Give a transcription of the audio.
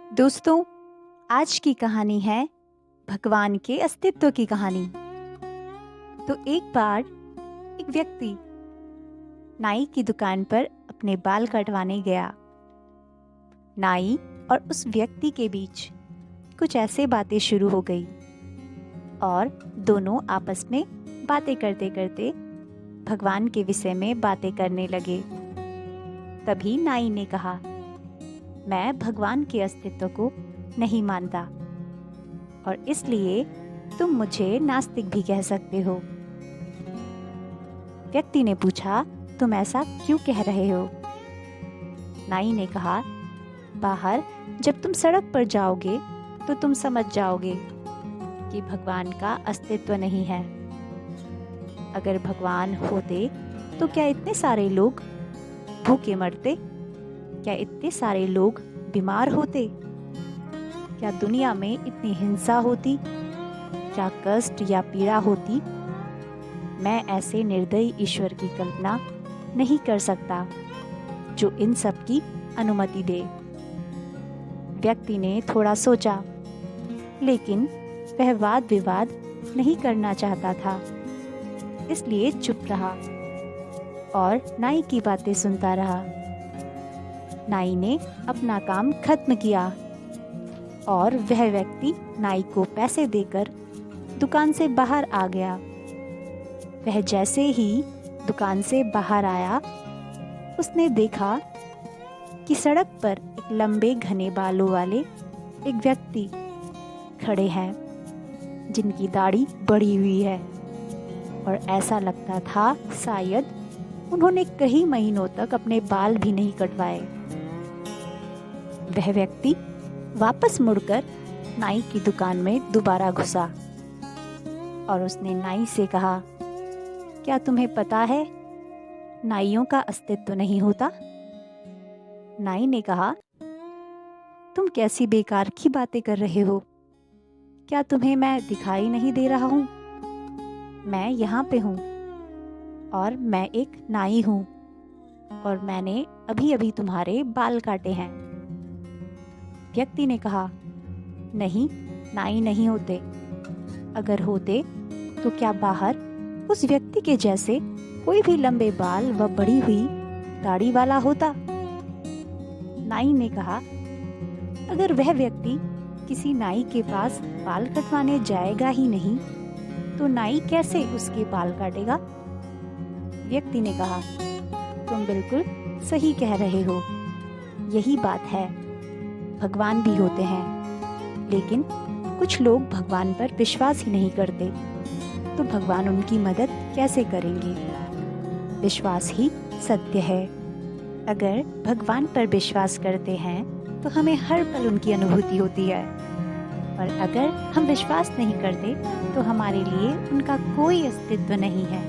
दोस्तों, आज की कहानी है भगवान के अस्तित्व की कहानी। तो एक बार एक व्यक्ति नाई की दुकान पर अपने बाल कटवाने गया। नाई और उस व्यक्ति के बीच कुछ ऐसे बातें शुरू हो गई और दोनों आपस में बातें करते करते भगवान के विषय में बातें करने लगे। तभी नाई ने कहा, मैं भगवान के अस्तित्व को नहीं मानता और इसलिए तुम मुझे नास्तिक भी कह सकते हो। व्यक्ति ने पूछा, तुम ऐसा क्यों कह रहे हो? नाई ने कहा, बाहर जब तुम सड़क पर जाओगे तो तुम समझ जाओगे कि भगवान का अस्तित्व नहीं है। अगर भगवान होते तो क्या इतने सारे लोग भूखे मरते? क्या इतने सारे लोग बीमार होते? क्या दुनिया में इतनी हिंसा होती? क्या कष्ट या पीड़ा होती? मैं ऐसे निर्दयी ईश्वर की कल्पना नहीं कर सकता जो इन सब की अनुमति दे। व्यक्ति ने थोड़ा सोचा, लेकिन वह वाद विवाद नहीं करना चाहता था, इसलिए चुप रहा और नाई की बातें सुनता रहा। नाई ने अपना काम खत्म किया और वह व्यक्ति नाई को पैसे देकर दुकान से बाहर आ गया। वह जैसे ही दुकान से बाहर आया, उसने देखा कि सड़क पर एक लंबे घने बालों वाले एक व्यक्ति खड़े हैं जिनकी दाढ़ी बढ़ी हुई है और ऐसा लगता था शायद उन्होंने कई महीनों तक अपने बाल भी नहीं कटवाए। वह व्यक्ति वापस मुड़कर नाई की दुकान में दोबारा घुसा और उसने नाई से कहा, क्या तुम्हें पता है नाइयों का अस्तित्व नहीं होता? नाई ने कहा, तुम कैसी बेकार की बातें कर रहे हो? क्या तुम्हें मैं दिखाई नहीं दे रहा हूँ? मैं यहाँ पे हूँ और मैं एक नाई हूँ और मैंने अभी अभी तुम्हारे बाल काटे हैं। व्यक्ति ने कहा, नहीं, नाई नहीं होते। अगर होते तो क्या बाहर उस व्यक्ति के जैसे कोई भी लंबे बाल व बढ़ी हुई दाढ़ी वाला होता? नाई ने कहा, अगर वह व्यक्ति किसी नाई के पास बाल कटवाने जाएगा ही नहीं तो नाई कैसे उसके बाल काटेगा? व्यक्ति ने कहा, तुम बिल्कुल सही कह रहे हो। यही बात है, भगवान भी होते हैं, लेकिन कुछ लोग भगवान पर विश्वास ही नहीं करते, तो भगवान उनकी मदद कैसे करेंगे? विश्वास ही सत्य है। अगर भगवान पर विश्वास करते हैं तो हमें हर पल उनकी अनुभूति होती है, और अगर हम विश्वास नहीं करते तो हमारे लिए उनका कोई अस्तित्व नहीं है।